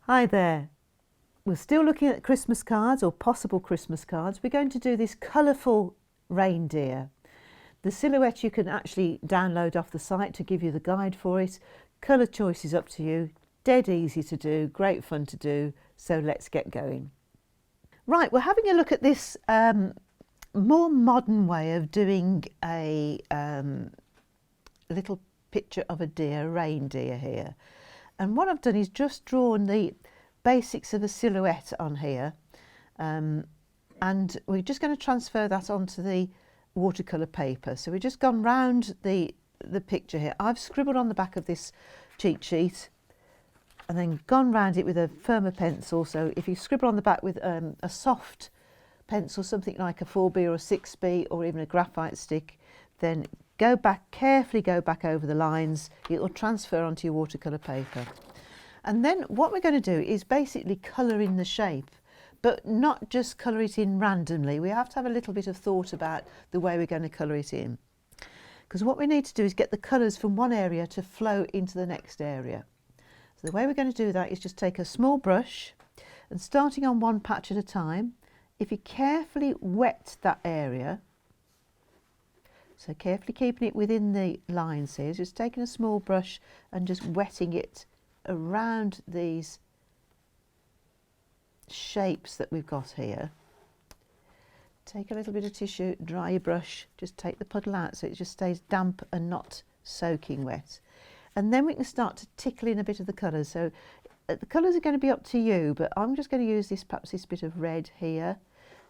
Hi there. We're still looking at Christmas cards or possible Christmas cards. We're going to do this colourful reindeer. The silhouette you can actually download off the site to give you the guide for it. Colour choice is up to you. Dead easy to do, great fun to do. So let's get going. Right, we're having a look at this more modern way of doing a little picture of a deer, reindeer here. And what I've done is just drawn the basics of a silhouette on here, and we're just going to transfer that onto the watercolour paper. So we've just gone round the picture here. I've scribbled on the back of this cheat sheet and then gone round it with a firmer pencil. So if you scribble on the back with a soft pencil, something like a 4B or a 6B or even a graphite stick, then carefully go back over the lines. It will transfer onto your watercolour paper. And then what we're going to do is basically colour in the shape, but not just colour it in randomly. We have to have a little bit of thought about the way we're going to colour it in. Because what we need to do is get the colours from one area to flow into the next area. So the way we're going to do that is just take a small brush and starting on one patch at a time, if you carefully wet that area, so carefully keeping it within the lines here, just taking a small brush and just wetting it around these shapes that we've got here. Take a little bit of tissue, dry your brush, just take the puddle out so it just stays damp and not soaking wet. And then we can start to tickle in a bit of the colours. So the colours are going to be up to you, but I'm just going to use perhaps this bit of red here,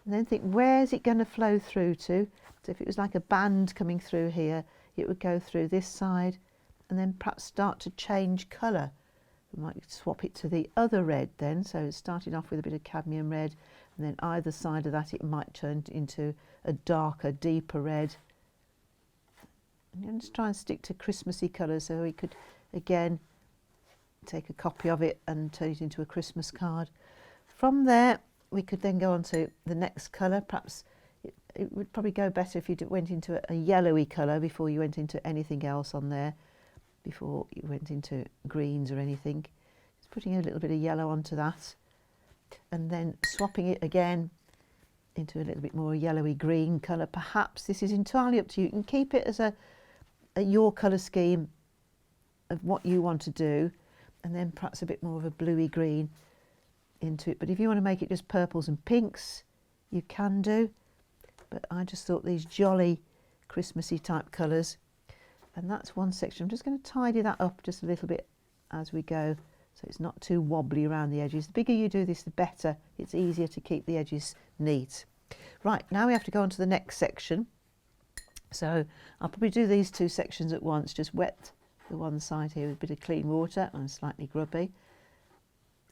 and then think, where's it going to flow through to? So if it was like a band coming through here, it would go through this side and then perhaps start to change colour. We might swap it to the other red then, so starting off with a bit of cadmium red, and then either side of that it might turn into a darker, deeper red. And just try and stick to Christmassy colours, so we could again take a copy of it and turn it into a Christmas card. From there we could then go on to the next colour. Perhaps it would probably go better if you went into a yellowy colour before you went into anything else on there, before you went into greens or anything. Just putting a little bit of yellow onto that and then swapping it again into a little bit more yellowy green colour. Perhaps this is entirely up to you. You can keep it as your colour scheme of what you want to do, and then perhaps a bit more of a bluey green into it. But if you want to make it just purples and pinks, you can do. But I just thought these jolly Christmassy type colours. And that's one section. I'm just going to tidy that up just a little bit as we go, so it's not too wobbly around the edges. The bigger you do this, the better. It's easier to keep the edges neat. Right, now we have to go on to the next section. So I'll probably do these two sections at once. Just wet the one side here with a bit of clean water and slightly grubby.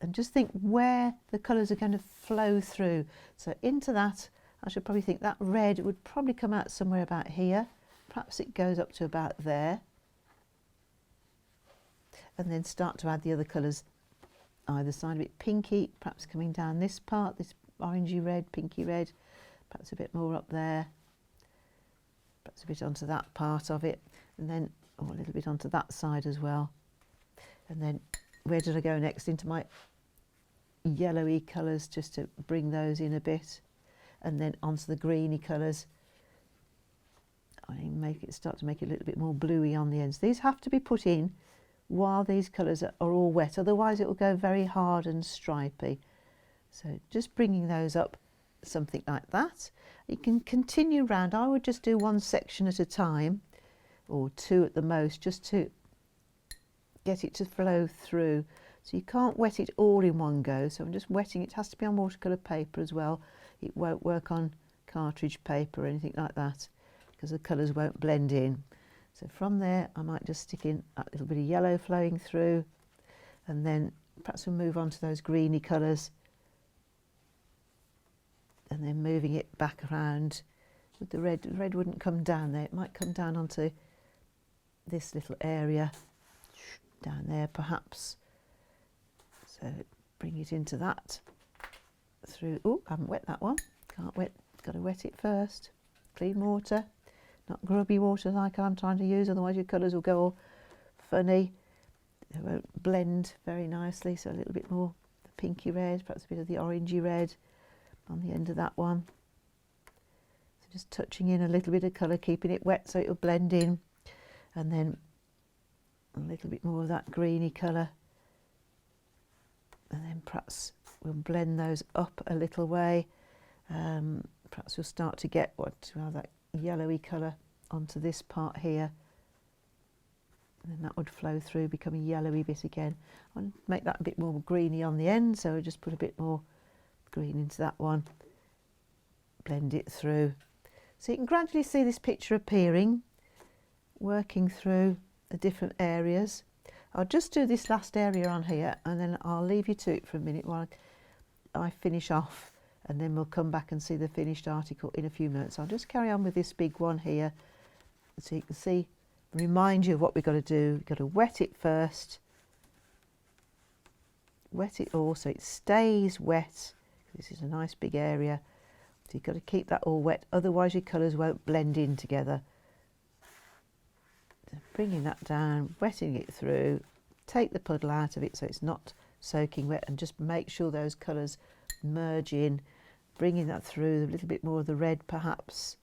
And just think where the colours are going to flow through. So into that, I should probably think that red would probably come out somewhere about here. Perhaps it goes up to about there. And then start to add the other colours either side of it. Pinky, perhaps coming down this part, this orangey red, pinky red. Perhaps a bit more up there. Perhaps a bit onto that part of it. And then a little bit onto that side as well. And then where did I go next? Into my yellowy colours, just to bring those in a bit. And then onto the greeny colours. I start to make it a little bit more bluey on the ends. These have to be put in while these colours are all wet, otherwise it will go very hard and stripy. So just bringing those up, something like that. You can continue round. I would just do one section at a time, or two at the most, just to get it to flow through. So you can't wet it all in one go, so I'm just wetting it. It has to be on watercolour paper as well. It won't work on cartridge paper or anything like that, because the colours won't blend in. So from there I might just stick in a little bit of yellow flowing through, and then perhaps we'll move on to those greeny colours, and then moving it back around with the red. The red wouldn't come down there, it might come down onto this little area down there perhaps. So bring it into that through. Oh, I haven't wet that one. Can't wet, got to wet it first. Clean water, not grubby water like I'm trying to use, otherwise your colours will go all funny. They won't blend very nicely, so a little bit more pinky red, perhaps a bit of the orangey red on the end of that one. So just touching in a little bit of colour, keeping it wet so it'll blend in, and then a little bit more of that greeny colour, and then perhaps we'll blend those up a little way. Perhaps we'll start to get that yellowy colour onto this part here, and then that would flow through, become a yellowy bit again. I'll make that a bit more greeny on the end, so I'll just put a bit more green into that one, blend it through. So you can gradually see this picture appearing, working through the different areas. I'll just do this last area on here, and then I'll leave you to it for a minute while I finish off, and then we'll come back and see the finished article in a few minutes. I'll just carry on with this big one here so you can see, remind you of what we've got to do. We've got to wet it first, wet it all so it stays wet. This is a nice big area, so you've got to keep that all wet, otherwise your colours won't blend in together. So bringing that down, wetting it through, take the puddle out of it so it's not soaking wet, and just make sure those colours merge in, bringing that through, a little bit more of the red perhaps,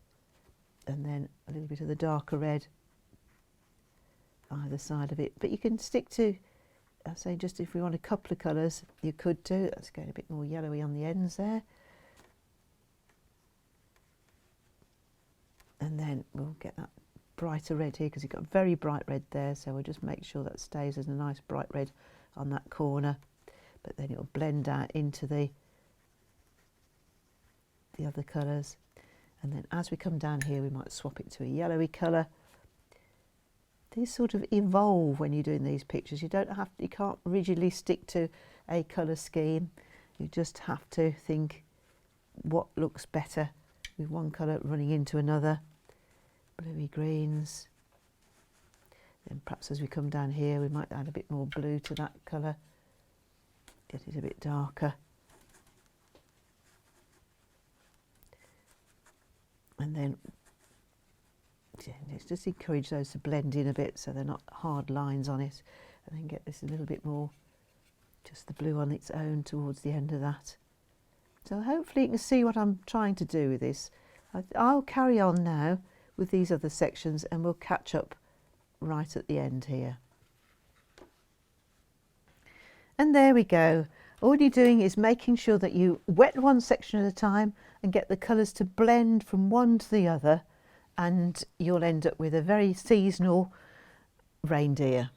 and then a little bit of the darker red either side of it. But you can stick to, I say, just if we want a couple of colours you could do. Let's go a bit more yellowy on the ends there, and then we'll get that brighter red here because you've got very bright red there, so we'll just make sure that stays as a nice bright red on that corner, but then it'll blend out into the other colours. And then as we come down here we might swap it to a yellowy colour. These sort of evolve when you're doing these pictures. You can't rigidly stick to a colour scheme. You just have to think what looks better with one colour running into another. Bluey greens. Then perhaps as we come down here we might add a bit more blue to that colour, get it a bit darker. And then just encourage those to blend in a bit so they're not hard lines on it, and then get this a little bit more, just the blue on its own towards the end of that. So hopefully you can see what I'm trying to do with this. I'll carry on now with these other sections and we'll catch up right at the end here. And there we go. All you're doing is making sure that you wet one section at a time and get the colours to blend from one to the other, and you'll end up with a very seasonal reindeer.